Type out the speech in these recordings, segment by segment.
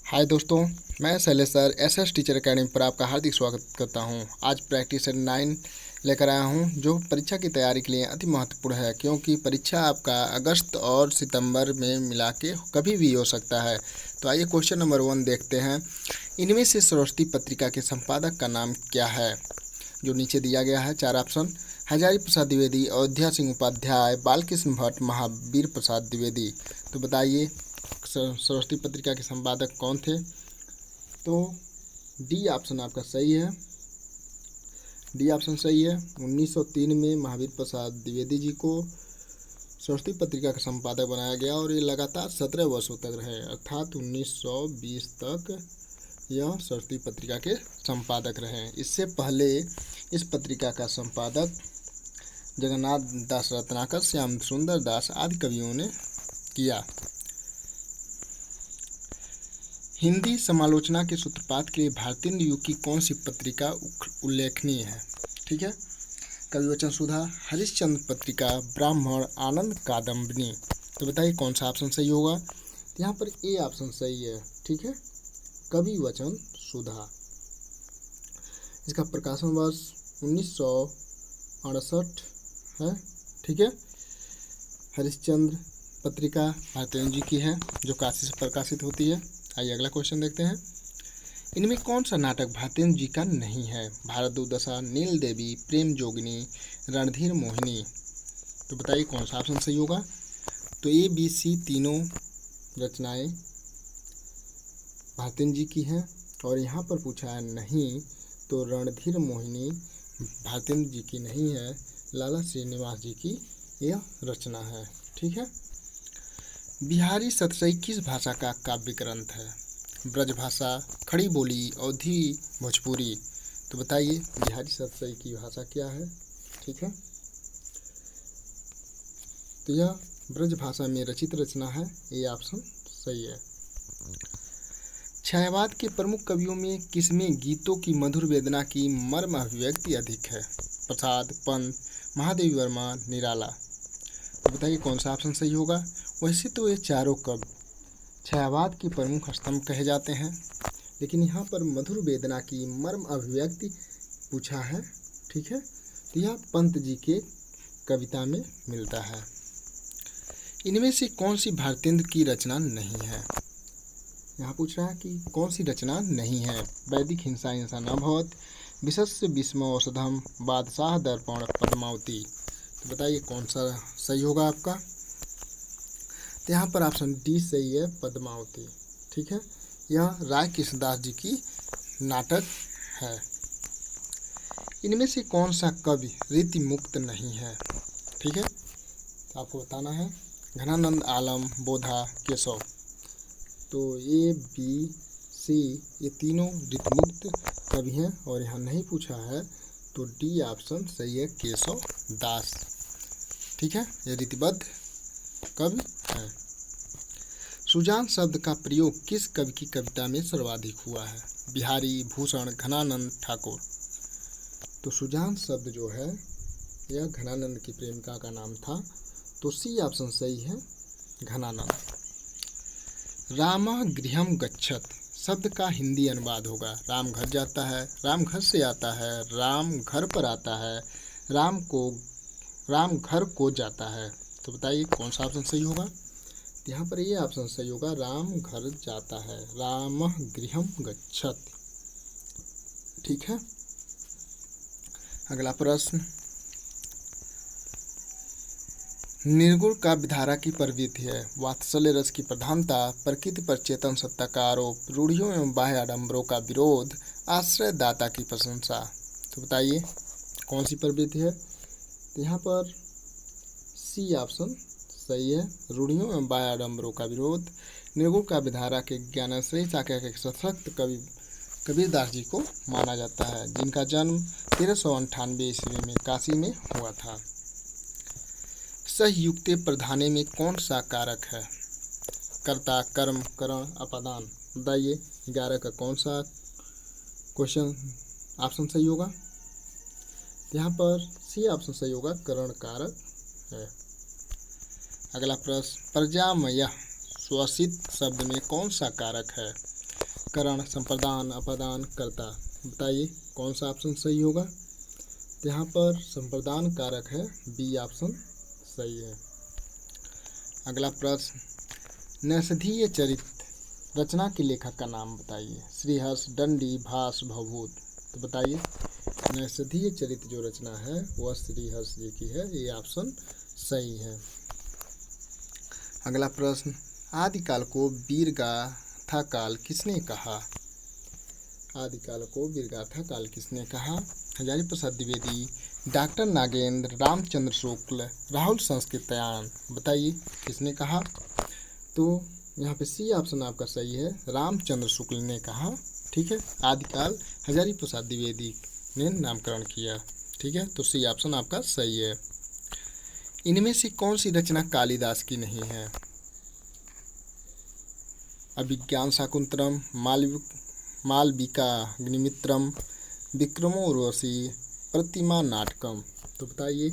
हाय दोस्तों, मैं Shailesh sir SS teacher academy पर आपका हार्दिक स्वागत करता हूं। आज प्रैक्टिस सेट 9 लेकर आया हूं, जो परीक्षा की तैयारी के लिए अति महत्वपूर्ण है, क्योंकि परीक्षा आपका अगस्त और सितंबर में मिला के कभी भी हो सकता है। तो आइए क्वेश्चन नंबर 1 देखते हैं। इनमें से सरस्वती पत्रिका के संपादक का नाम क्या है? जो नीचे दिया गया है 4 ऑप्शन: हजारी प्रसाद द्विवेदी, अयोध्या सिंह उपाध्याय, बालकृष्ण भट्ट, महावीर प्रसाद द्विवेदी। तो बताइए सरस्वती पत्रिका के संपादक कौन थे? तो डी ऑप्शन आपका सही है। डी ऑप्शन सही है। 1903 में महावीर प्रसाद द्विवेदी जी को सरस्वती पत्रिका का संपादक बनाया गया और ये लगातार 17 वर्षों तक रहे, अर्थात 1920 तक यह सरस्वती पत्रिका के संपादक रहे। इससे पहले इस पत्रिका का संपादक जगन्नाथ दास रत्नाकर, श्याम सुंदर दास आदि कवियों ने किया। हिंदी समालोचना के सूत्रपात के लिए भारतीय युग की कौन सी पत्रिका उल्लेखनीय है? ठीक है, कविवचन सुधा, हरिश्चंद्र पत्रिका, ब्राह्मण, आनंद कादम्बिनी। तो बताइए कौन सा ऑप्शन सही होगा? तो यहाँ पर ए ऑप्शन सही है। ठीक है, कविवचन सुधा। इसका प्रकाशन वर्ष 1968 है। ठीक है, हरिश्चंद्र पत्रिका भारतेंदु जी की है, जो काशी से प्रकाशित होती है। आइए अगला क्वेश्चन देखते हैं। इनमें कौन सा नाटक भारतेंदु जी का नहीं है? भारत दुर्दशा, नील देवी, प्रेम जोगिनी, रणधीर मोहिनी। तो बताइए कौन सा ऑप्शन सही होगा? तो ए बी सी तीनों रचनाएं भारतेंदु जी की हैं, और यहाँ पर पूछा है नहीं, तो रणधीर मोहिनी भारतेंदु जी की नहीं है, लाला श्रीनिवास जी की यह रचना है। ठीक है, बिहारी सतसई किस भाषा का काव्य ग्रंथ है? ब्रजभाषा, खड़ी बोली, अवधी भोजपुरी। तो बताइए बिहारी सतसई की भाषा क्या है? ठीक है, तो यह ब्रजभाषा में रचित रचना है। ये ऑप्शन सही है। छायावाद के प्रमुख कवियों में किसमें गीतों की मधुर वेदना की मर्म अभिव्यक्ति अधिक है? प्रसाद, पंत, महादेवी वर्मा, निराला। तो बताइए कौन सा ऑप्शन सही होगा? वैसे तो ये चारों कवि छायावाद के प्रमुख स्तंभ कहे जाते हैं, लेकिन यहाँ पर मधुर वेदना की मर्म अभिव्यक्ति पूछा है। ठीक है, तो यह पंत जी के कविता में मिलता है। इनमें से कौन सी भारतेंदु की रचना नहीं है? यहाँ पूछ रहा है कि कौन सी रचना नहीं है। वैदिक हिंसा हिंसा न भवत, विशस्य विस्म औषधम, बादशाह दर्पण, पद्मावती। तो बताइए कौन सा सही होगा आपका? तो यहाँ पर ऑप्शन डी सही है, पद्मावती। ठीक है, यह राय कृष्णदास जी की नाटक है। इनमें से कौन सा कवि रीति मुक्त नहीं है? ठीक है, तो आपको बताना है। घनानंद, आलम, बोधा, केशव। तो ए बी सी ये तीनों रीति मुक्त कवि हैं, और यहाँ नहीं पूछा है, तो डी ऑप्शन सही है, केशव दास। ठीक है, ये रीतिबद्ध कवि है। सुजान शब्द का प्रयोग किस कवि की कविता में सर्वाधिक हुआ है? बिहारी, भूषण, घनानंद, ठाकुर। तो सुजान शब्द जो है यह घनानंद की प्रेमिका का नाम था, तो सी ऑप्शन सही है, घनानंद। रामः गृहम गच्छत शब्द का हिंदी अनुवाद होगा। राम घर जाता है, राम घर से आता है, राम घर पर आता है, राम घर को जाता है। तो बताइए कौन सा ऑप्शन सही होगा? यहाँ पर ये ऑप्शन सही होगा, राम घर जाता है, रामः गृहम गच्छत। ठीक है, अगला प्रश्न। निर्गुण काव्यधारा की प्रवृत्ति है। वात्सल्य रस की प्रधानता, प्रकृति पर चेतन सत्ता का आरोप, रूढ़ियों एवं बाह्य आडंबरों का विरोध, आश्रय दाता की प्रशंसा। तो बताइए कौन सी प्रवृत्ति है? तो यहाँ पर सी ऑप्शन सही है, रूढ़ियों एवं बाह्य आडंबरों का विरोध। निर्गुण काव्यधारा के ज्ञानाश्रयी शाखा के सशक्त कवि कबीरदास जी को माना जाता है, जिनका जन्म 1398 ईस्वी में काशी में हुआ था। सहयुक्ते प्रधाने में कौन सा कारक है? कर्ता, कर्म, करण, अपादान। बताइए 11 का कौन सा क्वेश्चन ऑप्शन सही होगा? यहाँ पर सी ऑप्शन सही होगा, करण कारक है। अगला प्रश्न। प्रजामय स्वसित शब्द में कौन सा कारक है? करण, संप्रदान, अपादान, कर्ता। बताइए कौन सा ऑप्शन सही होगा। तो यहाँ पर संप्रदान कारक है, बी ऑप्शन सही है। अगला प्रश्न, नैषधीय चरित्र रचना के लेखक का नाम बताइए। श्रीहर्ष, दंडी, भास, भवभूत। तो बताइए नैषधीय चरित्र जो रचना है वह श्रीहर्ष जी की है, ये ऑप्शन सही है। अगला प्रश्न, आदिकाल को वीरगाथा काल किसने कहा। आदिकाल को वीरगाथा काल किसने कहा। हजारी प्रसाद द्विवेदी, डॉक्टर नागेंद्र, रामचंद्र शुक्ल, राहुल संस्कृत्यायन। बताइए किसने कहा। तो यहाँ पे सी ऑप्शन आपका सही है, रामचंद्र शुक्ल ने कहा। ठीक है, आदिकाल हजारी प्रसाद द्विवेदी ने नामकरण किया। ठीक है, तो सी ऑप्शन आपका सही है। इनमें से कौन सी रचना कालिदास की नहीं है। अभिज्ञान शाकुंतलम, मालविकाग्निमित्रम, विक्रमोर्वशी, प्रतिमा नाटकम। तो बताइए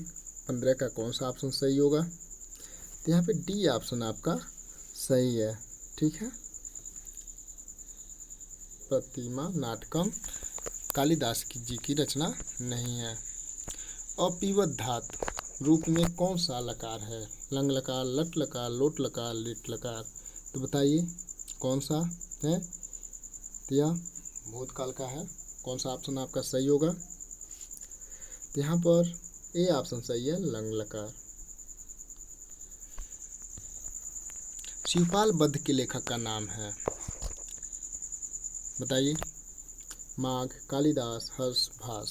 15 का कौन सा ऑप्शन सही होगा। तो यहाँ पे डी ऑप्शन आपका सही है। ठीक है, प्रतिमा नाटकम कालिदास जी की रचना नहीं है। अपिवत धातु रूप में कौन सा लकार है। लंग लकार, लट लकार, लोट लकार, लिट लकार। तो बताइए कौन सा है। तो यह भूतकाल का है। कौन सा ऑप्शन आपका सही होगा। तो यहाँ पर ए ऑप्शन सही है, लंग लकार। शिवपाल बद्ध के लेखक का नाम है। बताइए माघ, कालिदास, हर्ष, भास।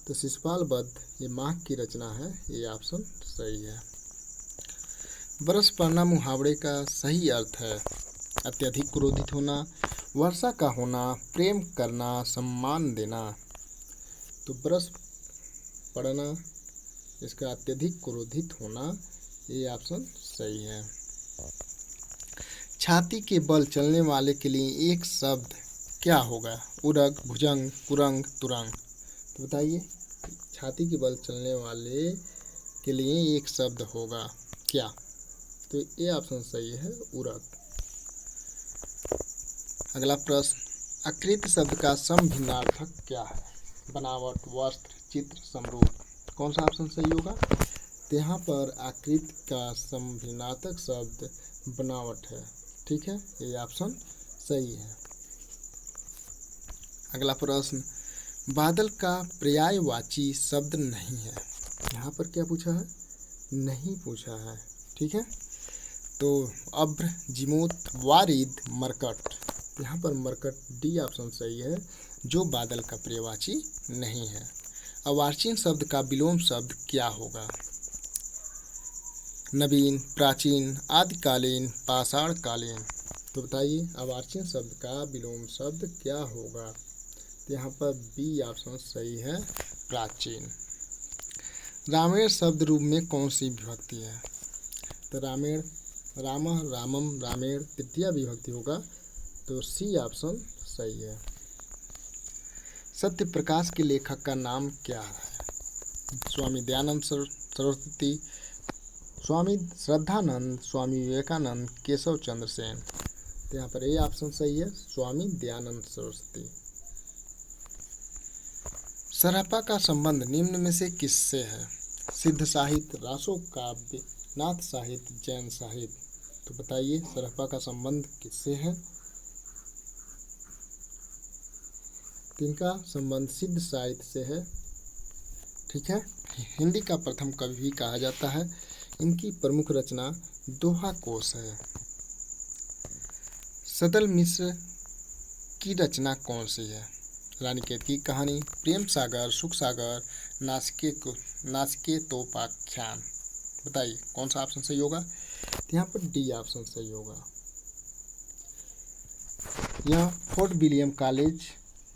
तो शिशुपाल बद्ध ये माघ की रचना है, ये ऑप्शन सही है। बरस पड़ना मुहावरे का सही अर्थ है अत्यधिक क्रोधित होना, वर्षा का होना, प्रेम करना, सम्मान देना। तो बरस पड़ना इसका अत्यधिक क्रोधित होना, ये ऑप्शन सही है। छाती के बल चलने वाले के लिए एक शब्द क्या होगा। उरग, भुजंग, कुरंग, तुरंग। तो बताइए छाती के बल चलने वाले के लिए एक शब्द होगा क्या। तो ये ऑप्शन सही है, उरग। अगला प्रश्न, आकृति शब्द का समभिन्नार्थक क्या है। बनावट, वस्त्र, चित्र, समरूप। कौन सा ऑप्शन सही होगा। तो यहाँ पर आकृति का समभिन्नार्थक शब्द बनावट है। ठीक है, ये ऑप्शन सही है। अगला प्रश्न, बादल का पर्यायवाची शब्द नहीं है। यहाँ पर क्या पूछा है, नहीं पूछा है। ठीक है, तो अभ्र, जिमोत, वारिद, मरकट। यहाँ पर मरकट डी ऑप्शन सही है, जो बादल का पर्यायवाची नहीं है। अर्वाचीन शब्द का विलोम शब्द क्या होगा। नवीन, प्राचीन, आदिकालीन, पाषाणकालीन। तो बताइए अर्वाचीन शब्द का विलोम शब्द क्या होगा। तो यहाँ पर बी ऑप्शन सही है, प्राचीन। रामेण शब्द रूप में कौन सी विभक्ति है। तो रामेण, रामः, रामम, रामेण तृतीया विभक्ति होगा। तो सी ऑप्शन सही है। सत्य प्रकाश के लेखक का नाम क्या है। स्वामी दयानंद सरस्वती, स्वामी श्रद्धानंद, स्वामी विवेकानंद, केशव चंद्र सेन। तो यहाँ पर ए ऑप्शन सही है, स्वामी दयानंद सरस्वती। सरापा का संबंध निम्न में से किससे है। सिद्ध साहित्य, रासो काव्य, नाथ साहित्य, जैन साहित्य। तो बताइए सरापा का संबंध किससे है। इनका संबंध सिद्ध साहित्य से है। ठीक है, हिंदी का प्रथम कवि भी कहा जाता है। इनकी प्रमुख रचना दोहा कोश है। सदल मिश्र की रचना कौन सी है। रानीखेत की कहानी, प्रेम सागर, सुख सागर, नासिकेतोपाख्यान। बताइए कौन सा ऑप्शन सही होगा। तो यहाँ पर डी ऑप्शन सही होगा। यह फोर्ट विलियम कॉलेज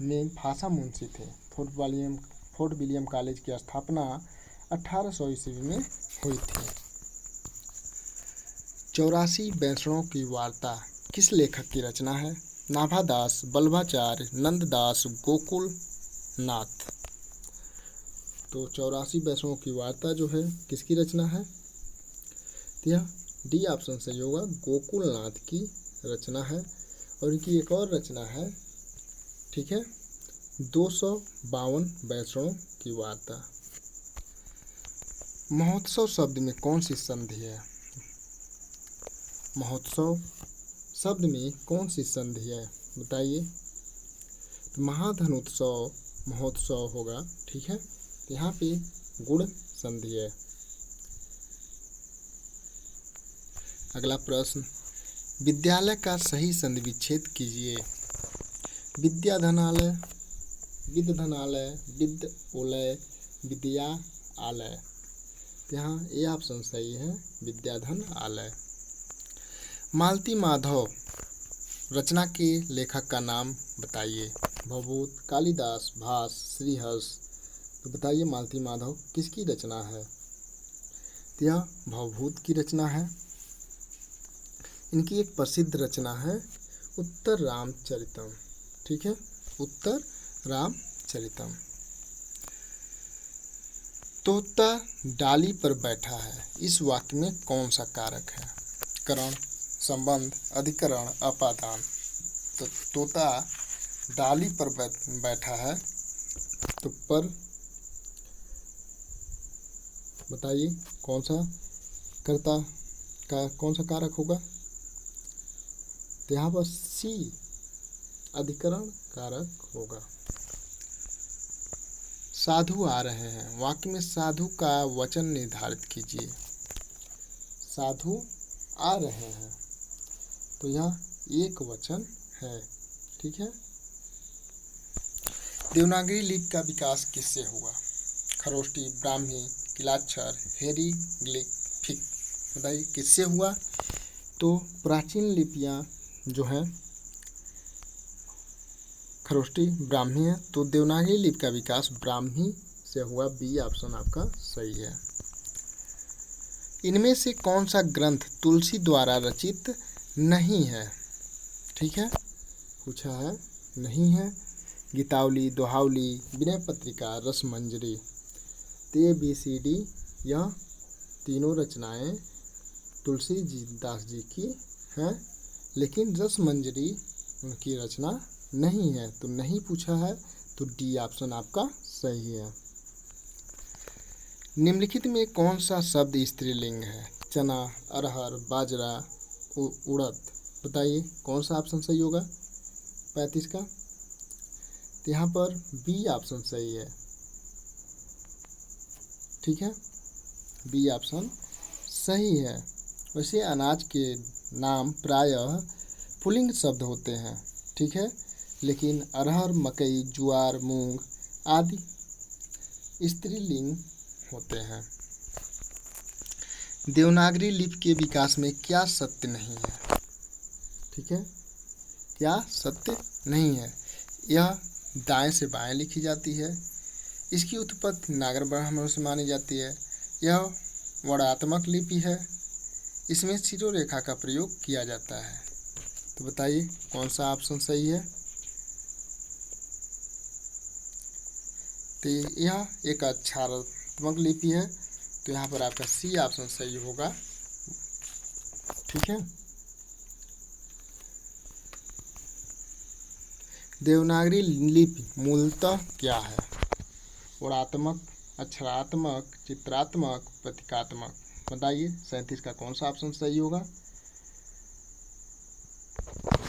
में भाषा मुंशी थे। फोर्ट विलियम कॉलेज की स्थापना 1800 ईस्वी में हुई थी। 84 वैष्णवों की वार्ता किस लेखक की रचना है। नाभादास, बल्लभाचार्य, नंददास, गोकुल नाथ। तो 84 वैष्णवों की वार्ता जो है किसकी रचना है। तो यह डी ऑप्शन सही होगा, गोकुल नाथ की रचना है। और इनकी एक और रचना है, ठीक है, 252 वैष्णव की वार्ता। महोत्सव शब्द में कौन सी संधि है? महोत्सव शब्द में कौन सी संधि है बताइए। तो महाधनोत्सव महोत्सव होगा, ठीक है। तो यहाँ पे गुण संधि है। अगला प्रश्न, विद्यालय का सही संधि विच्छेद कीजिए। विद्याधनालय, विद्याधनालय, विद्यालय, विद्या आलय। यहाँ ए ऑप्शन सही है, विद्याधन आलय। मालती माधव रचना के लेखक का नाम बताइए। भवभूत, कालिदास, भास, श्रीहर्ष। तो बताइए मालती माधव किसकी रचना है? तो यह भवभूत की रचना है। इनकी एक प्रसिद्ध रचना है उत्तर रामचरितम, ठीक है, उत्तर रामचरितम। तोता डाली पर बैठा है, इस वाक्य में कौन सा कारक है? करण, संबंध, अधिकरण, अपादान। तो तोता डाली पर बैठा है, तो पर बताइए कौन सा कर्ता का कौन सा कारक होगा? तो यहाँ पर सी अधिकरण कारक होगा। साधु आ रहे हैं, वाक्य में साधु का वचन निर्धारित कीजिए। साधु आ रहे हैं, तो यह एक वचन है, ठीक है। देवनागरी लिपि का विकास किससे हुआ? खरोष्टी, ब्राह्मी, किलाक्षर, हेरीग्लिफिक। बताइए किससे हुआ? तो प्राचीन लिपियां जो हैं खरोष्टी, ब्राह्मी है, तो देवनागरी लिपि का विकास ब्राह्मी से हुआ। बी ऑप्शन आपका सही है। इनमें से कौन सा ग्रंथ तुलसी द्वारा रचित नहीं है? ठीक है, पूछा है, नहीं है। Gitavali, Dohavali, Vinay Patrika, Rasmanjari. A B C D यह तीनों रचनाएं तुलसीदास जी की हैं, लेकिन रसमंजरी उनकी रचना नहीं है, तो नहीं पूछा है, तो डी ऑप्शन आपका सही है। निम्नलिखित में कौन सा शब्द स्त्रीलिंग है? चना, अरहर, बाजरा, उड़द। बताइए कौन सा ऑप्शन सही होगा 35 का? तो यहाँ पर बी ऑप्शन सही है, ठीक है, बी ऑप्शन सही है। वैसे अनाज के नाम प्रायः पुल्लिंग शब्द होते हैं, ठीक है, लेकिन अरहर, मकई, ज्वार, मूंग आदि स्त्रीलिंग होते हैं। देवनागरी लिपि के विकास में क्या सत्य नहीं है? ठीक है, क्या सत्य नहीं है? यह दाएं से बाएं लिखी जाती है। इसकी उत्पत्ति नागर ब्राह्मणों से मानी जाती है। यह वर्णात्मक लिपि है। इसमें शिरोरेखा का प्रयोग किया जाता है। तो बताइए कौन सा ऑप्शन सही है? तो यह एक अक्षरात्मक लिपि है, तो यहाँ पर आपका सी ऑप्शन सही होगा, ठीक है। देवनागरी लिपि मूलतः क्या है? वर्णात्मक, अक्षरात्मक, चित्रात्मक, प्रतीकात्मक। बताइए 37 का कौन सा ऑप्शन सही होगा?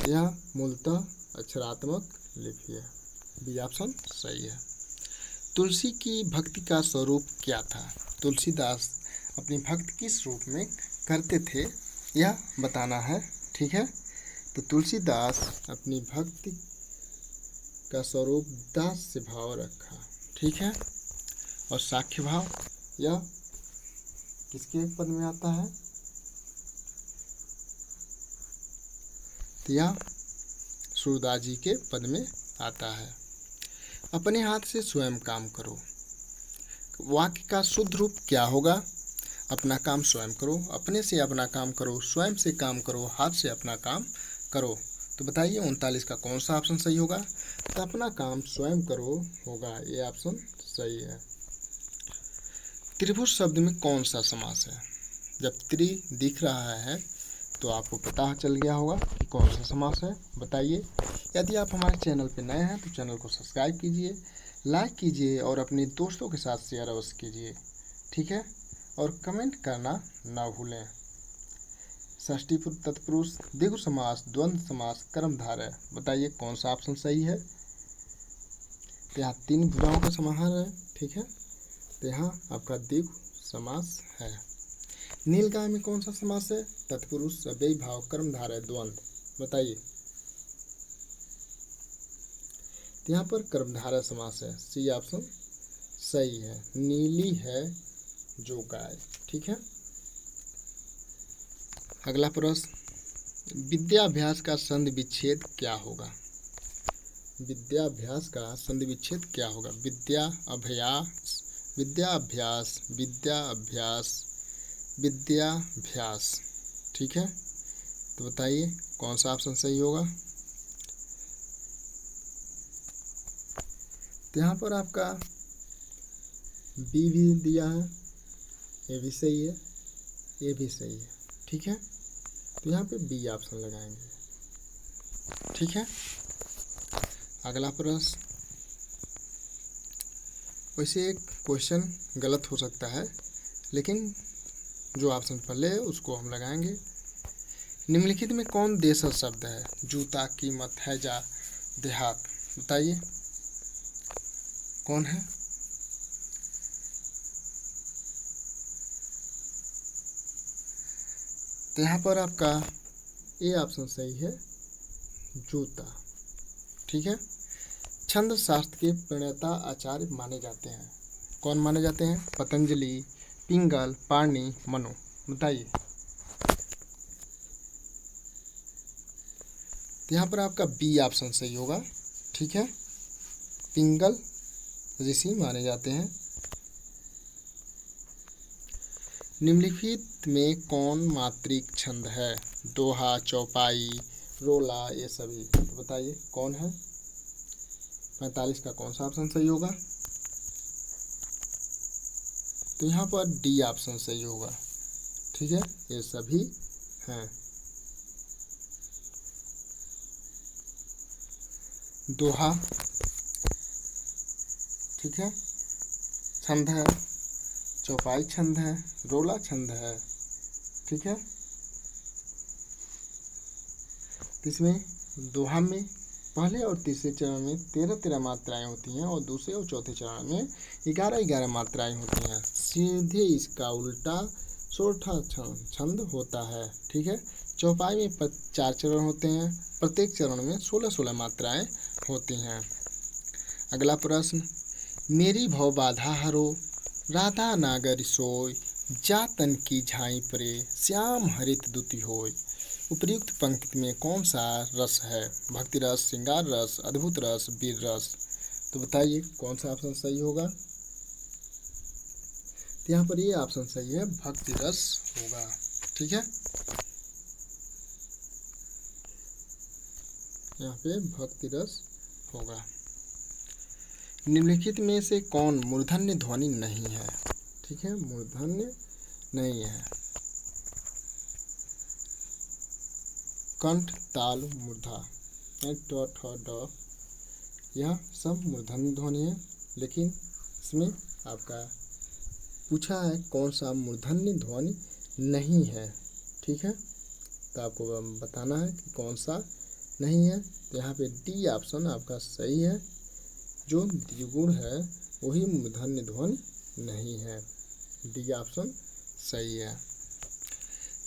यह मूलतः अक्षरात्मक लिपि है, बी ऑप्शन सही है। तुलसी की भक्ति का स्वरूप क्या था? तुलसीदास अपनी भक्ति किस रूप में करते थे, यह बताना है, ठीक है। तो तुलसीदास अपनी भक्ति का स्वरूप दास से भाव रखा, ठीक है, और साख्य भाव यह किसके पद में आता है? तो यह सूरदास जी के पद में आता है। अपने हाथ से स्वयं काम करो, वाक्य का शुद्ध रूप क्या होगा? अपना काम स्वयं करो, अपने से अपना काम करो, स्वयं से काम करो, हाथ से अपना काम करो। तो बताइए 39 का कौन सा ऑप्शन सही होगा? तो अपना काम स्वयं करो होगा, ये ऑप्शन सही है। त्रिभुज शब्द में कौन सा समास है? जब त्रि दिख रहा है तो आपको पता चल गया होगा कि कौन सा समास है। बताइए। यदि आप हमारे चैनल पर नए हैं तो चैनल को सब्सक्राइब कीजिए, लाइक कीजिए और अपने दोस्तों के साथ शेयर अवश्य कीजिए। ठीक है, और कमेंट करना ना भूलें। षष्ठी तत्पुरुष, द्विगु समास, द्वंद्व समास, कर्मधारय। बताइए कौन सा ऑप्शन सही है। तो यहाँ 3 भुजाओं का समाहार है। ठीक है, तो यहाँ आपका द्विगु समास है। नीलगाय में कौन सा समास है। तत्पुरुष, अव्ययी भाव, कर्मधारय, द्वंद्व। बताइए। तो यहाँ पर कर्मधारय समास है, सी ऑप्शन सही है। नीली है जो गाय। ठीक है, अगला प्रश्न, विद्याभ्यास का संधि विच्छेद क्या होगा। विद्याभ्यास का संधि विच्छेद क्या होगा। विद्याभ्यास, विद्याभ्यास, विद्याभ्यास, विद्याभ्यास। ठीक है, तो बताइए कौन सा ऑप्शन सही होगा। तो यहाँ पर आपका बी भी दिया है, ये भी सही है, ये भी सही है। ठीक है, तो यहाँ पे बी ऑप्शन लगाएंगे। ठीक है, अगला प्रश्न, वैसे एक क्वेश्चन गलत हो सकता है लेकिन जो ऑप्शन पहले है उसको हम लगाएंगे। निम्नलिखित में कौन देशज शब्द है। जूता, कीमत, हैजा, देहात। बताइए कौन है। तो यहाँ पर आपका ए ऑप्शन सही है, जूता। ठीक है, छंद शास्त्र के प्रणेता आचार्य माने जाते हैं। कौन माने जाते हैं। पतंजलि, पिंगल, पाणिनि, मनु। बताइए। तो यहाँ पर आपका बी ऑप्शन सही होगा। ठीक है, पिंगल ऋषि माने जाते हैं। निम्नलिखित में कौन मात्रिक छंद है। दोहा, चौपाई, रोला, ये सभी। तो बताइए कौन है। 45 का कौन सा ऑप्शन सही होगा। तो यहाँ पर डी ऑप्शन सही होगा। ठीक है, ये सभी हैं। दोहा ठीक है छंद है, चौपाई छंद है, रोला छंद है। ठीक है, इसमें दोहा में पहले और तीसरे चरण में 13-13 मात्राएं होती हैं और दूसरे और चौथे चरण में 11-11 मात्राएं होती हैं। सीधे इसका उल्टा सोठा छंद होता है। ठीक है, चौपाई में 4 चरण होते हैं, प्रत्येक चरण में 16-16 मात्राएं होती हैं। अगला प्रश्न, मेरी भव बाधा हरो, राधा नागर सोय, जातन की झाई परे, श्याम हरित दुति होय। उपर्युक्त पंक्ति में कौन सा रस है। भक्ति रस, श्रृंगार रस, अद्भुत रस, वीर रस। तो बताइए कौन सा ऑप्शन सही होगा। तो यहाँ पर ये ऑप्शन सही है, भक्ति रस होगा। ठीक है, यहाँ पे भक्ति रस होगा। निम्नलिखित में से कौन मूर्धन्य ध्वनि नहीं है। ठीक है, मूर्धन्य नहीं है। कंठ, ताल, मूर्धा, ट, ठ, ड, यह सब मूर्धन्य ध्वनि है। लेकिन इसमें आपका पूछा है कौन सा मूर्धन्य ध्वनि नहीं है। ठीक है, तो आपको बताना है कि कौन सा नहीं है। तो यहाँ पे डी ऑप्शन आपका सही है, जो द्विगुण है वही मूर्धन्य ध्वनि नहीं है। डी ऑप्शन सही है।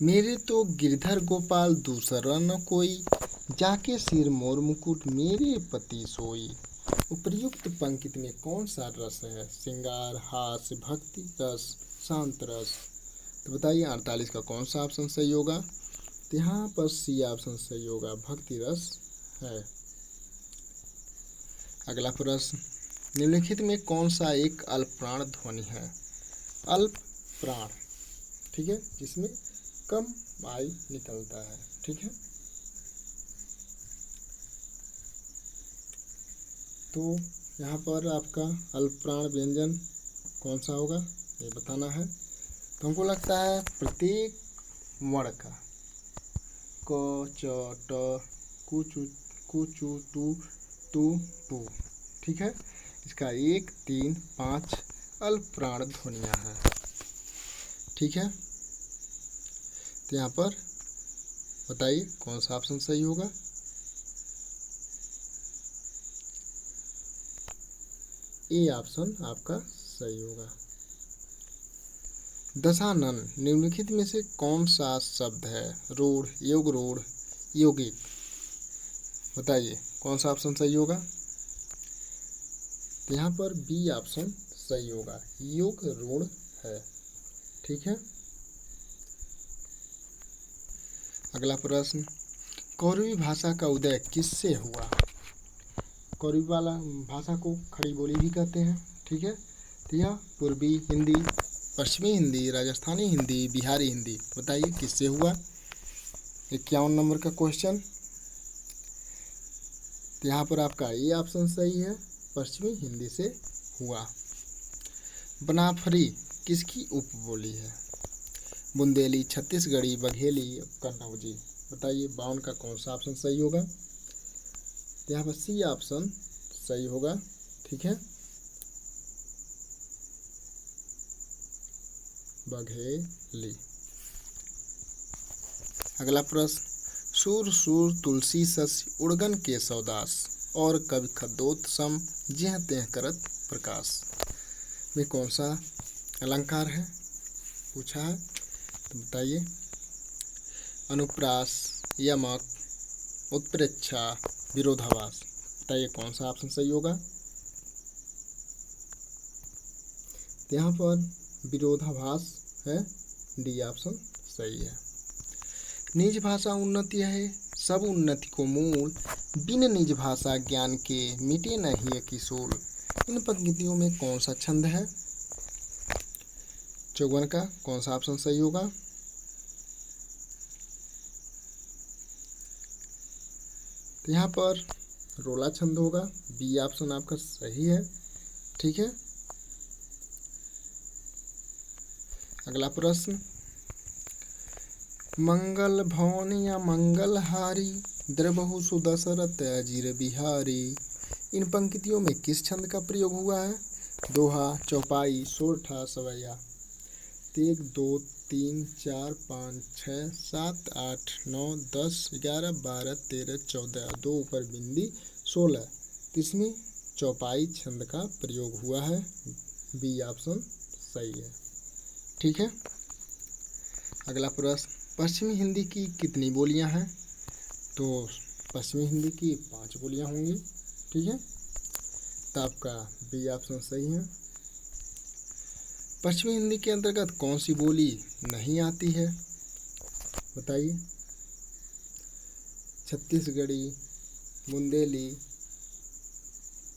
मेरे तो गिरधर गोपाल दूसरा न कोई, जाके सिर मोर मुकुट मेरे पति सोई। उपर्युक्त पंक्ति में कौन सा रस है। श्रृंगार, हास्य, भक्ति रस, शांत रस। तो बताइए 48 का कौन सा ऑप्शन सही होगा। तो यहाँ पर सी ऑप्शन सही होगा, भक्ति रस है। अगला प्रश्न, निम्नलिखित में कौन सा एक अल्प प्राण ध्वनि है। अल्प प्राण, ठीक है, जिसमें कम वायु निकलता है। ठीक है, तो यहाँ पर आपका अल्प प्राण व्यंजन कौन सा होगा ये बताना है। तो हमको लगता है प्रत्येक वर्ण का क च ट कु चु तु पु। ठीक है, इसका 1, 3, 5 अल्प प्राण ध्वनियाँ हैं। ठीक है, तो यहाँ पर बताइए कौन सा ऑप्शन सही होगा। ए ऑप्शन आपका सही होगा। दशानन निम्नलिखित में से कौन सा शब्द है? रूढ़, योग रूढ़, यौगिक। बताइए कौन सा ऑप्शन सही होगा। तो यहाँ पर बी ऑप्शन सही होगा, योग रूढ़ है। ठीक है, अगला प्रश्न, कौरवी भाषा का उदय किससे हुआ? कौरवी वाला भाषा को खड़ी बोली भी कहते हैं। ठीक है, तो यह पूर्वी हिंदी, पश्चिमी हिंदी, राजस्थानी हिंदी, बिहारी हिंदी। बताइए किससे हुआ। 51 नंबर का क्वेश्चन। तो यहाँ पर आपका ये ऑप्शन सही है, पश्चिमी हिंदी से हुआ। बनाफरी किसकी उपबोली है? बुंदेली, छत्तीसगढ़ी, बघेली, कन्नौजी। बताइए 52 का कौन सा ऑप्शन सही होगा। तो यहाँ पर सी ऑप्शन सही होगा। ठीक है, बघेली। अगला प्रश्न, सूर सूर तुलसी सस्य उड़गन के सौदास और कवि खद्दोत सम जेह तेह करत प्रकाश में कौन सा अलंकार है पूछा है। तो बताइए, अनुप्रास, यमक, उत्प्रेक्षा, विरोधाभास। बताइए कौन सा ऑप्शन सही होगा। तो यहाँ पर विरोधाभास है, डी ऑप्शन सही है। निज भाषा उन्नति है सब उन्नति को मूल, बिन निज भाषा ज्ञान के मिटे नहीं किशोल। इन पंक्तियों में कौन सा छंद है? 54 का कौन सा ऑप्शन सही होगा। तो यहाँ पर रोला छंद होगा, बी ऑप्शन आपका सही है। ठीक है, अगला प्रश्न, मंगल भवन या मंगलहारी द्रबहु सुदशरथ अजीर बिहारी। इन पंक्तियों में किस छंद का प्रयोग हुआ है? दोहा, चौपाई, सोरठा, सवैया। 1, 2, 3, 4, 5, 6, 7, 8, 9, 10, 11, 12, 13, 14, 2 ऊपर बिंदी 16। इसमें चौपाई छंद का प्रयोग हुआ है, बी ऑप्शन सही है। ठीक है, अगला प्रश्न, पश्चिमी हिंदी की कितनी बोलियां हैं? तो पश्चिमी हिंदी की 5 बोलियां होंगी। ठीक है, तो आपका बी ऑप्शन सही है। पश्चिमी हिंदी के अंतर्गत कौन सी बोली नहीं आती है? बताइए, छत्तीसगढ़ी, बुंदेली,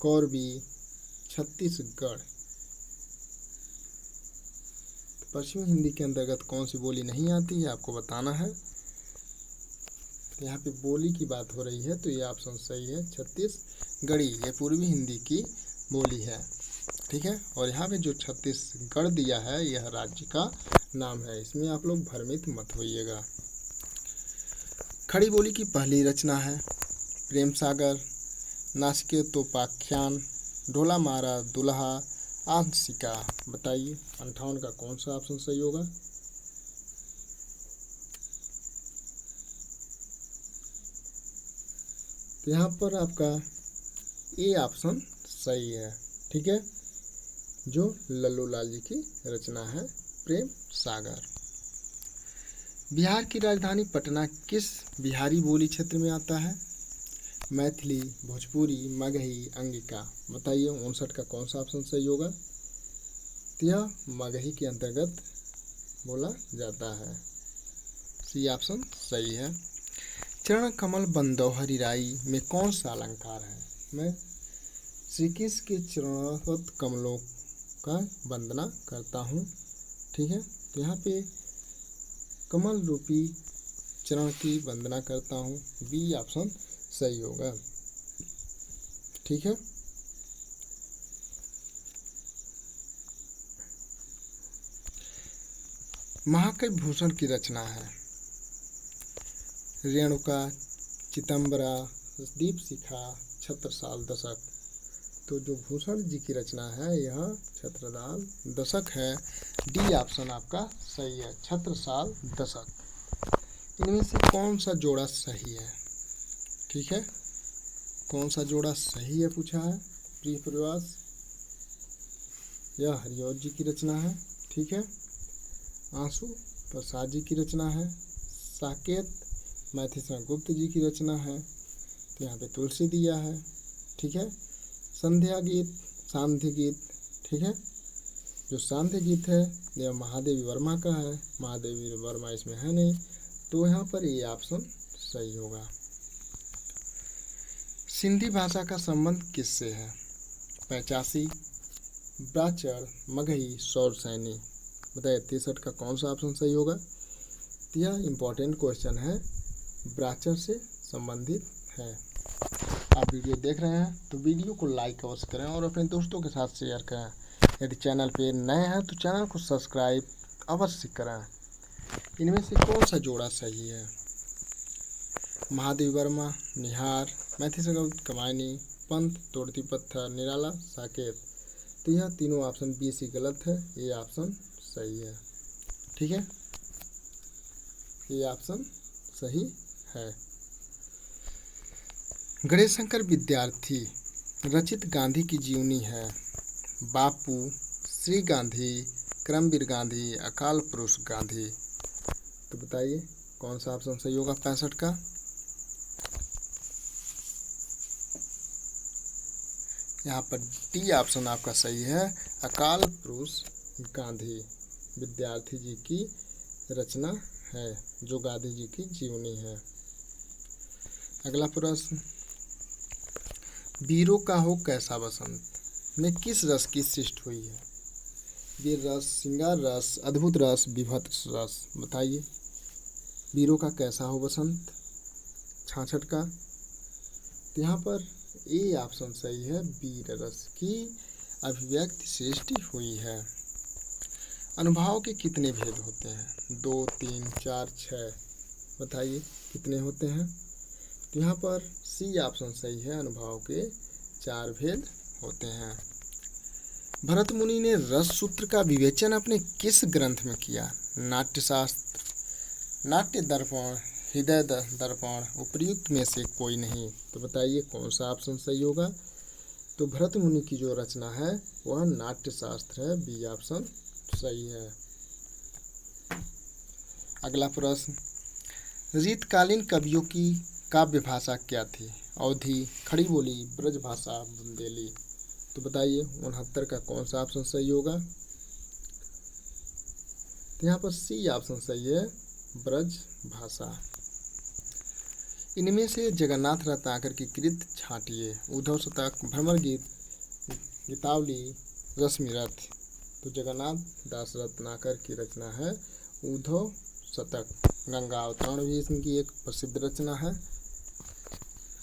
कौरवी, छत्तीसगढ़। पश्चिमी हिंदी के अंतर्गत कौन सी बोली नहीं आती है आपको बताना है। यहाँ पे बोली की बात हो रही है तो ये ऑप्शन सही है, छत्तीसगढ़ी। ये पूर्वी हिंदी की बोली है। ठीक है, और यहाँ पे जो छत्तीसगढ़ दिया है यह राज्य का नाम है, इसमें आप लोग भ्रमित मत होइएगा। खड़ी बोली की पहली रचना है प्रेम सागर, नासिकेतोपाख्यान, ढोला मारा दुल्हा, आंशिका। बताइए 58 का कौन सा ऑप्शन सही होगा। तो यहाँ पर आपका ए ऑप्शन सही है। ठीक है, जो लल्लू लाल जी की रचना है प्रेम सागर। बिहार की राजधानी पटना किस बिहारी बोली क्षेत्र में आता है? मैथिली, भोजपुरी, मगही, अंगिका। बताइए 59 का कौन सा ऑप्शन सही होगा। तो यह मगही के अंतर्गत बोला जाता है, सी ऑप्शन सही है। चरण कमल बंदोहरी राई में कौन सा अलंकार है? मैं श्री कृष्ण के चरणवत कमलों का वंदना करता हूँ। ठीक है, तो यहाँ पे कमल रूपी चरण की वंदना करता हूँ, बी ऑप्शन सही होगा। ठीक है, महाकाव्य भूषण की रचना है रेणुका, चितंबरा, दीपशिखा, छत्रसाल दशक। तो जो भूषण जी की रचना है यह छत्रसाल दशक है। डी ऑप्शन आपका सही है, छत्रसाल दशक। इनमें से कौन सा जोड़ा सही है? ठीक है, कौन सा जोड़ा सही है पूछा है प्रिय प्रवास। यह हरिऔध जी की रचना है। ठीक है, आंसू प्रसाद जी की रचना है। साकेत मैथिली गुप्त जी की रचना है। तो यहाँ पे तुलसी दिया है। ठीक है, संध्या गीत, सांध्य गीत। ठीक है, जो सांध्य गीत है यह महादेवी वर्मा का है। महादेवी वर्मा इसमें है नहीं, तो यहाँ पर ये ऑप्शन सही होगा। सिंधी भाषा का संबंध किससे है? 85, ब्राचर, मगही, सौरसैनी। बताइए 63 का कौन सा ऑप्शन सही होगा? यह इम्पोर्टेंट क्वेश्चन है, ब्राचर से संबंधित है। आप वीडियो देख रहे हैं तो वीडियो को लाइक अवश्य करें और अपने दोस्तों के साथ शेयर करें। यदि चैनल पे नए हैं तो चैनल को सब्सक्राइब अवश्य करें। इनमें से कौन सा जोड़ा सही है? महादेवी वर्मा, निहार, मैथिली कमायनी, पंत, तोड़ती पत्थर, निराला, साकेत। तो यह तीनों ऑप्शन बी सी गलत है, ये ऑप्शन सही है। ठीक है, ये ऑप्शन सही है। गणेश शंकर विद्यार्थी रचित गांधी की जीवनी है। बापू, श्री गांधी, करमवीर गांधी, अकाल पुरुष गांधी। तो बताइए कौन सा ऑप्शन सही होगा 65 का? यहाँ पर डी ऑप्शन आपका सही है, अकाल पुरुष गांधी विद्यार्थी जी की रचना है, जो गांधी जी की जीवनी है। अगला प्रश्न, वीरों का हो कैसा बसंत में किस रस की सृष्टि हुई है? वीर रस, श्रृंगार रस, अद्भुत रस, विभत्स रस। बताइए वीरों का कैसा हो बसंत 66 का? तो यहाँ पर ए ऑप्शन सही है, वीर रस की अभिव्यक्ति सृष्टि हुई है। अनुभाव के कितने भेद होते हैं? 2, 3, 4, 6। बताइए कितने होते हैं? तो यहाँ पर सी ऑप्शन सही है, अनुभाव के 4 भेद होते हैं। भरत मुनि ने रस सूत्र का विवेचन अपने किस ग्रंथ में किया? नाट्यशास्त्र, नाट्य दर्पण, हृदय दर्पण, उपर्युक्त में से कोई नहीं। तो बताइए कौन सा ऑप्शन सही होगा? तो भरत मुनि की जो रचना है वह नाट्यशास्त्र है, बी ऑप्शन सही है। अगला प्रश्न, रीतकालीन कवियों की काव्य भाषा क्या थी? अवधी, खड़ी बोली, ब्रजभाषा, बुंदेली। तो बताइए 69 का कौन सा ऑप्शन सही होगा? तो यहाँ पर सी ऑप्शन सही है, ब्रज भाषा। इनमें से जगन्नाथ रत्नाकर की कृत छांटिए। उद्धव शतक, भ्रमर गीत, गीतावली, रश्मिरथ। तो जगन्नाथ दास रत्नाकर की रचना है उद्धव शतक। गंगा अवतरण भी इनकी एक प्रसिद्ध रचना है।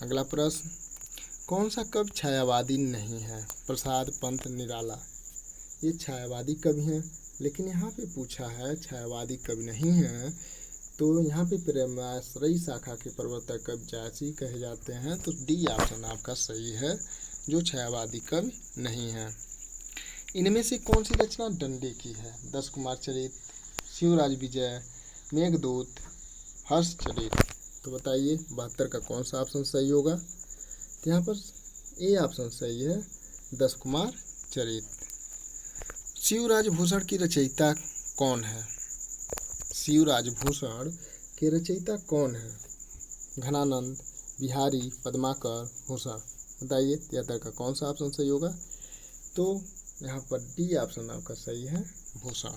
अगला प्रश्न, कौन सा कवि छायावादी नहीं है? प्रसाद, पंत, निराला। ये छायावादी कवि हैं, लेकिन यहाँ पे पूछा है छायावादी कवि नहीं है, तो यहाँ पे प्रेमाश्रयी शाखा के प्रवर्तक कवि जायसी कहे जाते हैं। तो डी ऑप्शन आपका सही है, जो छायावादी कवि नहीं है। इनमें से कौन सी रचना डंडे की है? 10 कुमार चरित, शिवराज विजय, मेघदूत, हर्ष चरित। तो बताइए 72 का कौन सा ऑप्शन सही होगा? तो यहाँ पर ए ऑप्शन सही है, 10 कुमार चरित। शिवराज भूषण की रचयिता कौन है? शिवराज भूषण के रचयिता कौन है? घनानंद, बिहारी, पद्माकर, भूषण। बताइए 73 का कौन सा ऑप्शन सही होगा? तो यहाँ पर डी ऑप्शन आपका सही है, भूषण।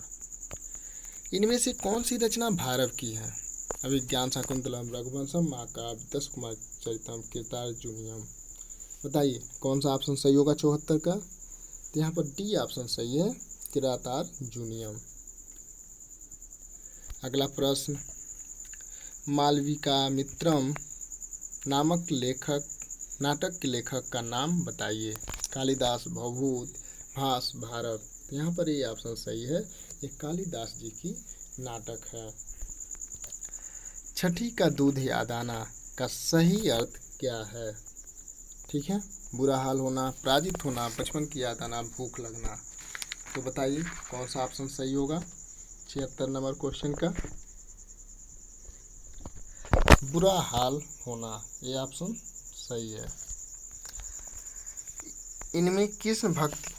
इनमें से कौन सी रचना भैरव की है? अभिज्ञान शाकुंतलम, रघुवंशम, महाकाव्य, 10 कुमार चरितम, कीर्तार्जुनीयम। बताइए कौन सा ऑप्शन सही होगा 74 का? तो यहाँ पर डी ऑप्शन सही है, कीर्तार्जुनीयम। अगला प्रश्न, मालविकामित्रम नामक नाटक के लेखक का नाम बताइए। कालिदास, भवभूत, भास, भारत। तो यहाँ पर ये ऑप्शन सही है, ये कालिदास जी की नाटक है। छठी का दूध याद आना का सही अर्थ क्या है? ठीक है, बुरा हाल होना, पराजित होना, बचपन की याद आना, भूख लगना। तो बताइए कौन सा ऑप्शन सही होगा 76 नंबर क्वेश्चन का? बुरा हाल होना, ये ऑप्शन सही है। इनमें कृष्ण भक्त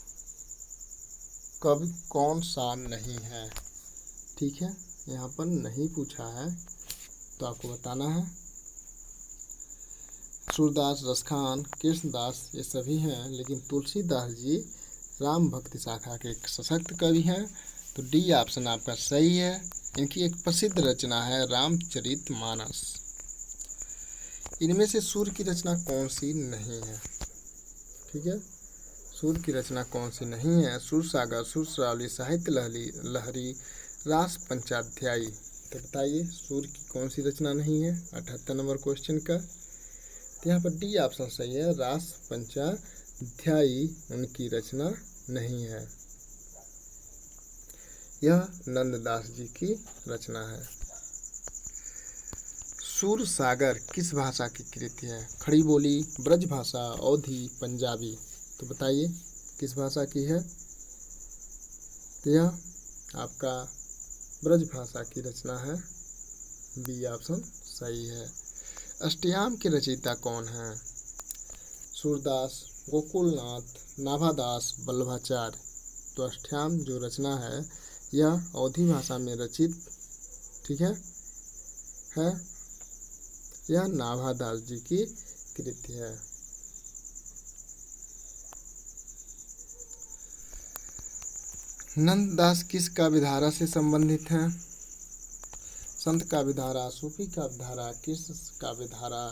कवि कौन सा नहीं है? ठीक है, यहाँ पर नहीं पूछा है तो आपको बताना है। सूरदास, रसखान, कृष्णदास ये सभी हैं, लेकिन तुलसीदास जी राम भक्ति शाखा के एक सशक्त कवि हैं। तो डी ऑप्शन आपका सही है। इनकी एक प्रसिद्ध रचना है रामचरितमानस। इनमें से सूर्य की रचना कौन सी नहीं है? ठीक है, सूर्य की रचना कौन सी नहीं है? सूरसागर, सुरश्रावली, साहित्य लहरी, रास पंचाध्यायी। तो बताइए सूर्य की कौन सी रचना नहीं है 78 नंबर क्वेश्चन का? तो यहाँ पर डी ऑप्शन सही है, रास पंचाध्यायी उनकी रचना नहीं है। यह नंददास जी की रचना है। सूरसागर किस भाषा की कृति है? खड़ी बोली, ब्रज भाषा, अवधी, पंजाबी। तो बताइए किस भाषा की है? तो यह आपका ब्रज भाषा की रचना है। बी ऑप्शन सही है। अष्टयाम के रचयिता कौन हैं? सूरदास, गोकुलनाथ, नाभादास, वल्लभाचार्य। तो अष्टयाम जो रचना है यह अवधी भाषा में रचित, ठीक है यह नाभादास जी की कृति है। नंददास किस काव्यधारा से संबंधित हैं? संत काव्यधारा, सूफी काव्यधारा, किस काव्यधारा,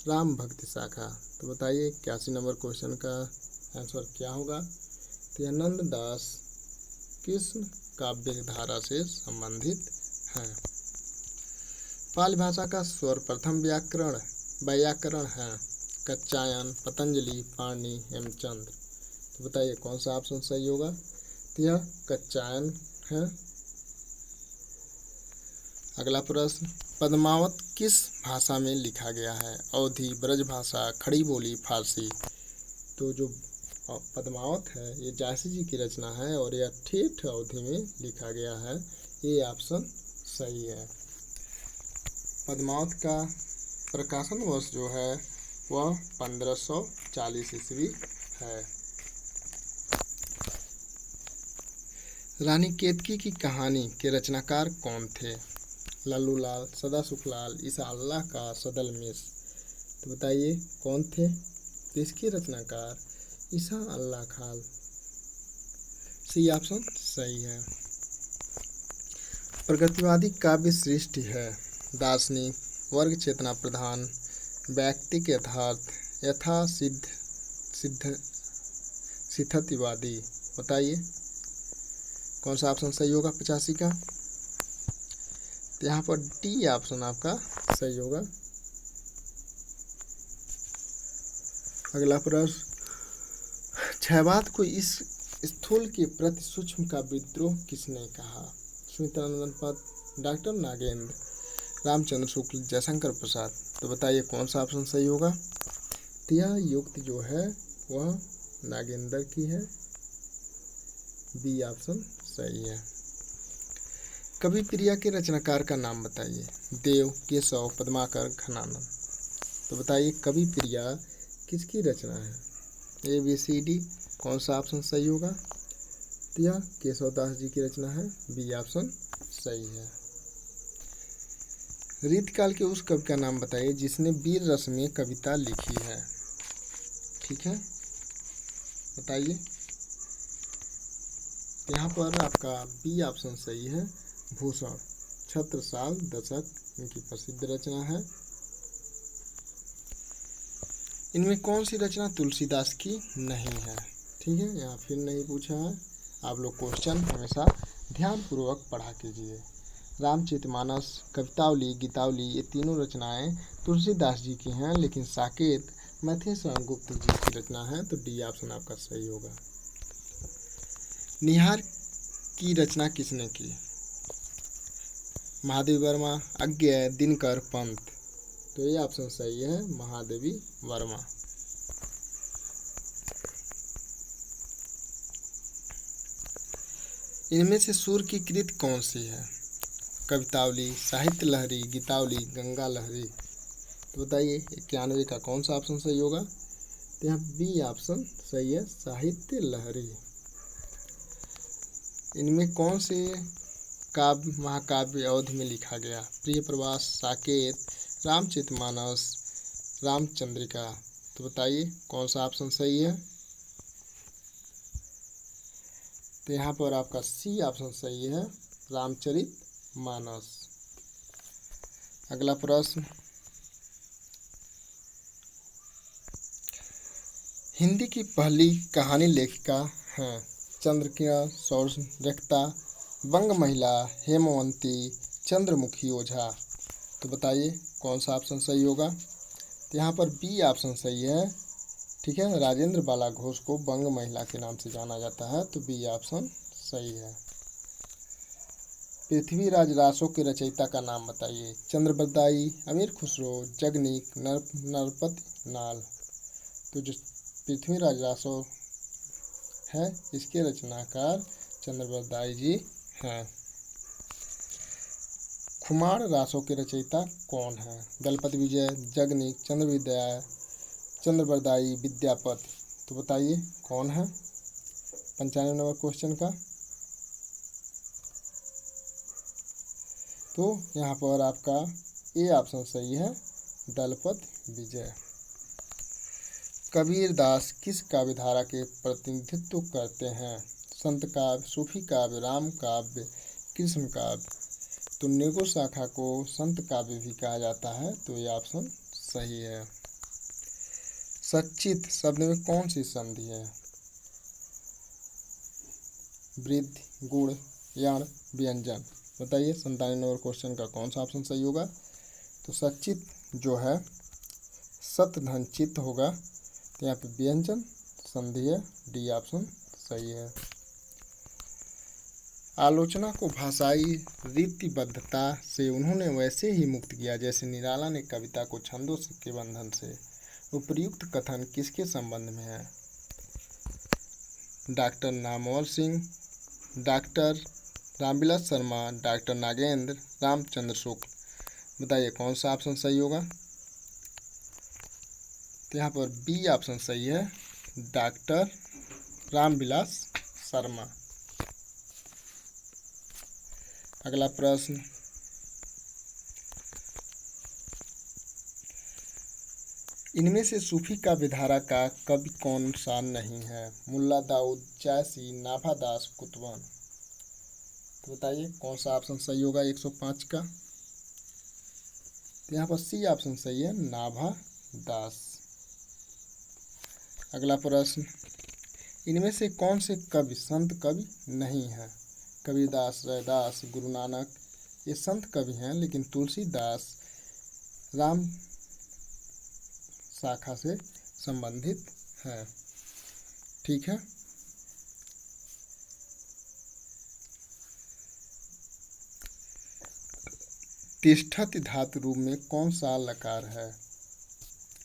राम भक्ति शाखा। तो बताइए 81 नंबर क्वेश्चन का आंसर क्या होगा? तो यह नंददास किस काव्यधारा से संबंधित हैं? पाली भाषा का सर्वप्रथम व्याकरण है कच्चायन, पतंजलि, पाणिनि, हेमचंद्र। तो बताइए कौन सा ऑप्शन सही होगा? तो यह कच्चायन है। अगला प्रश्न, पद्मावत किस भाषा में लिखा गया है? अवधी, ब्रज भाषा, खड़ी बोली, फारसी। तो जो पद्मावत है ये जायसी जी की रचना है और यह ठेठ अवधी में लिखा गया है। ये ऑप्शन सही है। पद्मावत का प्रकाशन वर्ष जो है वह 1540 ईस्वी है। रानी केतकी की कहानी के रचनाकार कौन थे? लल्लूलाल, सदासुखलाल, ईसा अल्लाह का सदल मिस। तो बताइए कौन थे? तो इसके रचनाकार ईसा अल्लाह खाल। सी ऑप्शन सही है। प्रगतिवादी काव्य सृष्टि है दार्शनिक, वर्ग चेतना प्रधान, व्यक्तिक यथार्थ, यथा सिद्धतिवादी। बताइए कौन सा ऑप्शन सही होगा 85 का? तो यहाँ पर डी ऑप्शन आपका सही होगा। अगला प्रश्न, क्षयवाद को इस स्थूल के प्रति सूक्ष्म का विद्रोह किसने कहा? सुमित्रानंद पद, डॉक्टर नागेंद्र, रामचंद्र शुक्ल, जयशंकर प्रसाद। तो बताइए कौन सा ऑप्शन सही होगा? तो यह युक्ति जो है वह नागेंद्र की है। बी ऑप्शन सही है। कवि प्रिया के रचनाकार का नाम बताइए। देव, केशव, पद्माकर, घनानंद। तो बताइए कवि प्रिया किसकी रचना है? ABCD कौन सा ऑप्शन सही होगा? तो यह केशवदास जी की रचना है। बी ऑप्शन सही है। रीतकाल के उस कवि का नाम बताइए जिसने वीर रस में कविता लिखी है। ठीक है, बताइए। यहाँ पर आपका बी ऑप्शन सही है, भूषण। छत्रसाल दशक इनकी प्रसिद्ध रचना है। इनमें कौन सी रचना तुलसीदास की नहीं है? ठीक है, यहाँ फिर नहीं पूछा है। आप लोग क्वेश्चन हमेशा ध्यानपूर्वक पढ़ा कीजिए। रामचरितमानस, कवितावली, गीतावली ये तीनों रचनाएं तुलसीदास जी की हैं, लेकिन साकेत मैथेश्वर गुप्त जी की रचना है। तो डी ऑप्शन आपका सही होगा। निहार की रचना किसने की? महादेवी वर्मा, अज्ञेय, दिनकर, पंत। तो ये ऑप्शन सही है, महादेवी वर्मा। इनमें से सूर्य की कृति कौन सी है? कवितावली, साहित्य लहरी, गीतावली, गंगा लहरी। तो बताइए 91 का कौन सा ऑप्शन सही होगा? तो यहाँ बी ऑप्शन सही है, साहित्य लहरी। इनमें कौन से काव्य महाकाव्य अवधि में लिखा गया? प्रिय प्रवास, साकेत, रामचरितमानस, रामचंद्रिका। तो बताइए कौन सा ऑप्शन सही है? तो यहाँ पर आपका सी ऑप्शन सही है, रामचरितमानस। अगला प्रश्न, हिंदी की पहली कहानी लेखिका हैं? चंद्रकिरण, सौंदर्यलता, बंग महिला, हेमवंती, चंद्रमुखी ओझा। तो बताइए कौन सा ऑप्शन सही होगा? तो यहाँ पर बी ऑप्शन सही है, ठीक है। राजेंद्र बाला घोष को बंग महिला के नाम से जाना जाता है, तो बी ऑप्शन सही है। पृथ्वीराज रासो के रचयिता का नाम बताइए? चंद्रबरदाई, अमीर खुसरो, जगनीक, नरपति नाल। तो जो पृथ्वीराज रासो है, इसके रचनाकार चंद्रबरदाई जी हैं। खुमार रासों के रचयिता कौन है? दलपति विजय, जगनीक, चंद्रविद्या, चंद्रबरदाई, विद्यापति। तो बताइए कौन है 95 नंबर क्वेश्चन का? तो यहाँ पर आपका ए ऑप्शन सही है, दलपति विजय। कबीर दास किस काव्य धारा के प्रतिनिधित्व करते हैं? संत काव्य, सूफी काव्य, राम काव्य, कृष्ण काव्य। तो निर्गुण शाखा को संत काव्य भी कहा जाता है, तो ये ऑप्शन सही है। सच्चित शब्द में कौन सी संधि है? वृद्धि, गुण, यण, व्यंजन। बताइए 97 नंबर क्वेश्चन का कौन सा ऑप्शन सही होगा? तो सच्चित जो है सत धन चित्त होगा, तो यहाँ पे व्यंजन संधि है, डी ऑप्शन सही है। आलोचना को भाषाई रीतिबद्धता से उन्होंने वैसे ही मुक्त किया जैसे निराला ने कविता को छंदों के बंधन से। उपर्युक्त कथन किसके संबंध में है? Doctor Namvar Singh, doctor Ramvilas Sharma, doctor Nagendra, Ramchandra Shukla. बताइए कौन सा ऑप्शन सही होगा? तो यहाँ पर बी ऑप्शन सही है, डॉक्टर रामविलास शर्मा। अगला प्रश्न, इनमें से सूफी का विधारा का कवि कौन सा नहीं है? मुल्ला दाऊद, जैसी, नाभादास, कुतुबन। तो बताइए कौन सा ऑप्शन सही होगा 105 का? तो यहाँ पर सी ऑप्शन सही है, नाभादास। अगला प्रश्न, इनमें से कौन से कवि संत कवि नहीं है? कबीरदास, रैदास, गुरु नानक। ये संत कवि हैं, लेकिन तुलसीदास राम शाखा से संबंधित है, ठीक है। तिष्ठति धातु रूप में कौन सा लकार है?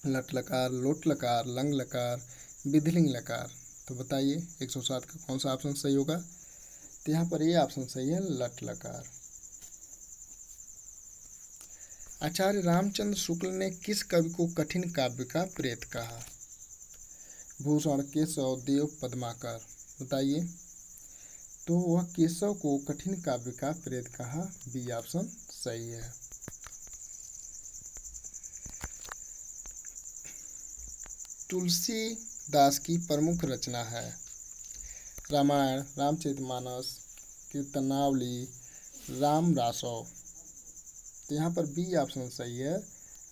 लट लकार, लोट लकार, लंग लकार, विधिलिंग लकार। तो बताइए 107 का कौन सा ऑप्शन सही होगा? तो यहाँ पर ये ऑप्शन सही है, लट लकार। आचार्य रामचंद्र शुक्ल ने किस कवि को कठिन काव्य का प्रेत कहा? भूषण, केशव, देव, पद्माकर। बताइए, तो वह केशव को कठिन काव्य का प्रेत कहा, बी ऑप्शन सही है। तुलसीदास की प्रमुख रचना है? रामायण, रामचरितमानस, कीर्तनावली, राम रासव। तो यहाँ पर बी ऑप्शन सही है,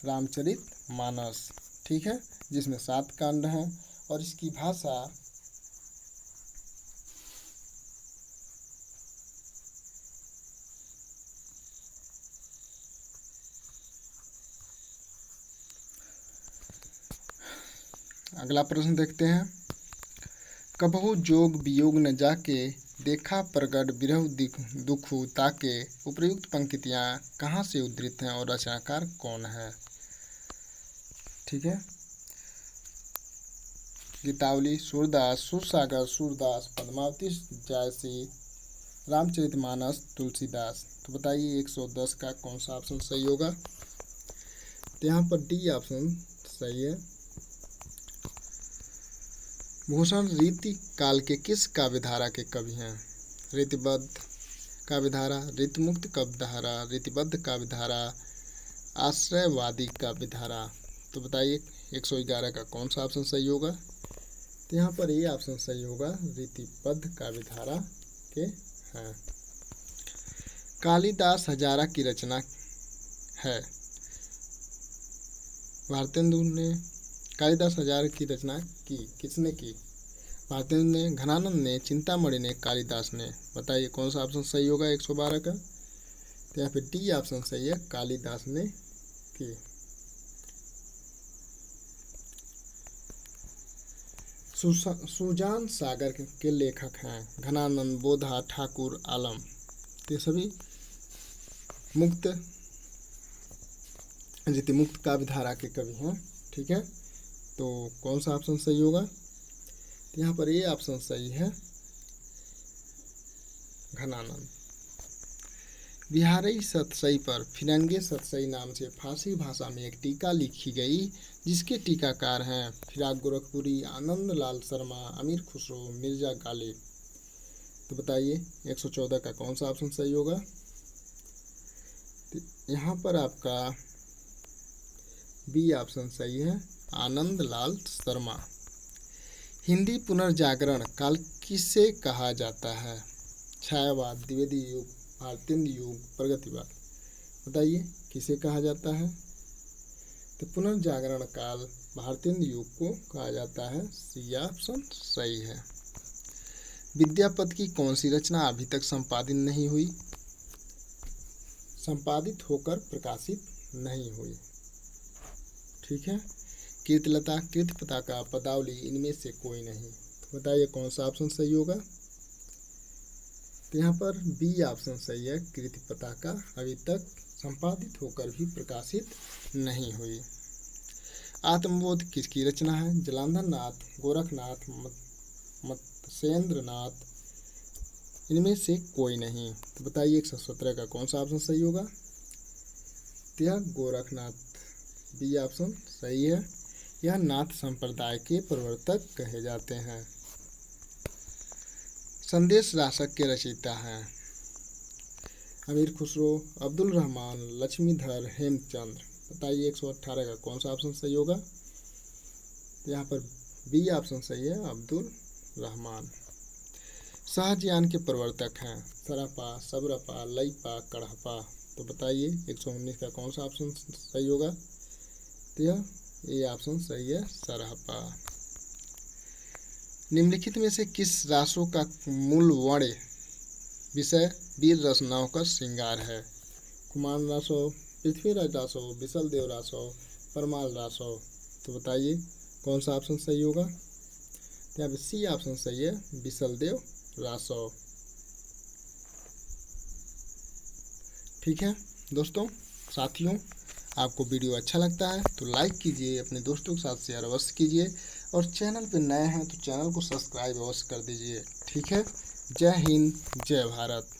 रामचरितमानस, ठीक है, जिसमें 7 कांड हैं और इसकी भाषा अगला प्रश्न देखते हैं। कबहू जोग वियोग न जाके देखा प्रगट बिरहु दुखु ताके उपयुक्त पंक्तियाँ कहाँ से उद्धृत हैं और रचनाकार कौन है? ठीक है, गीतावली सूरदास, सूरसागर सूरदास, पद्मावती जायसी, रामचरितमानस तुलसीदास। तो बताइए 110 का कौन सा ऑप्शन सही होगा? तो यहाँ पर डी ऑप्शन सही है। भूषण रीति काल के किस काव्यधारा के कवि हैं? रीतिबद्ध काव्यधारा, रीतिमुक्त काव्यधारा, रीतिबद्ध काव्यधारा, आश्रयवादी काव्यधारा। तो बताइए 111 का कौन सा ऑप्शन सही होगा? तो यहाँ पर ये ऑप्शन सही होगा, रीतिबद्ध काव्यधारा के हैं। कालिदास हजारा की रचना है। भारतेंदु ने कालिदास हजारा की रचना की, किसने की? भारतेंदु ने, घनानंद ने, चिंतामणि ने, कालिदास ने। बताइए कौन सा ऑप्शन सही होगा 112 का? तो यहाँ पे डी ऑप्शन सही है, कालिदास ने की। सुजान सागर के लेखक हैं घनानंद, बोधा, ठाकुर, आलम। ये सभी मुक्त रीतिमुक्त काव्यधारा के कवि हैं। ठीक है, तो कौन सा ऑप्शन सही होगा? तो यहाँ पर ये ऑप्शन सही है, घनानंद। बिहारी सतसई पर फिरंगे सतसई नाम से फारसी भाषा में एक टीका लिखी गई, जिसके टीकाकार हैं फिराक गोरखपुरी, आनंद लाल शर्मा, अमीर खुसरो, मिर्जा गालिब। तो बताइए 114 का कौन सा ऑप्शन सही होगा? तो यहाँ पर आपका बी ऑप्शन सही है, आनंद लाल शर्मा। हिंदी पुनर्जागरण काल किसे कहा जाता है? छायावाद, द्विवेदी युग, भारतेंदु युग, प्रगतिवाद। बताइए किसे कहा जाता है? तो पुनर्जागरण काल भारतेंदु युग को कहा जाता है, सी ऑप्शन सही है। विद्यापति की कौन सी रचना अभी तक संपादित नहीं हुई? संपादित होकर प्रकाशित नहीं हुई। ठीक है, कीर्तिलता, कीर्तिपताका, पदावली, इनमें से कोई नहीं। तो बताइए कौन सा ऑप्शन सही होगा? तो यहाँ पर बी ऑप्शन सही है, कीर्तिपताका अभी तक संपादित होकर भी प्रकाशित नहीं हुई। आत्मबोध किसकी रचना है? जलांधर नाथ, गोरखनाथ, मत्स्येंद्र नाथ, इनमें से कोई नहीं। तो बताइए 117 का कौन सा ऑप्शन सही होगा? तो यह गोरखनाथ, बी ऑप्शन सही है। यह नाथ संप्रदाय के प्रवर्तक कहे जाते हैं। संदेश रासक के रचयिता हैं अमीर खुसरो, अब्दुल रहमान, लक्ष्मीधर, हेमचंद्र। बताइए 118 का कौन सा ऑप्शन सही होगा? तो यहाँ पर बी ऑप्शन सही है, अब्दुल रहमान। सहजयान के प्रवर्तक हैं सरापा, सबरपा, लईपा, कड़हपा। तो बताइए 119 का कौन सा ऑप्शन सही होगा? तो ये ऑप्शन सही है, सरहपा। निम्नलिखित में से किस रासो का मूल वर्ण विषय वीर रचनाओं का श्रृंगार है? कुमान रासो, पृथ्वीराज रासो, विशलदेव रासो, परमाल रासो। तो बताइए कौन सा ऑप्शन सही होगा? तो यहाँ पे सी ऑप्शन सही है, विशलदेव रासो। ठीक है दोस्तों, साथियों, आपको वीडियो अच्छा लगता है तो लाइक कीजिए, अपने दोस्तों के साथ शेयर अवश्य कीजिए, और चैनल पे नए हैं तो चैनल को सब्सक्राइब अवश्य कर दीजिए। ठीक है, जय हिंद, जय भारत।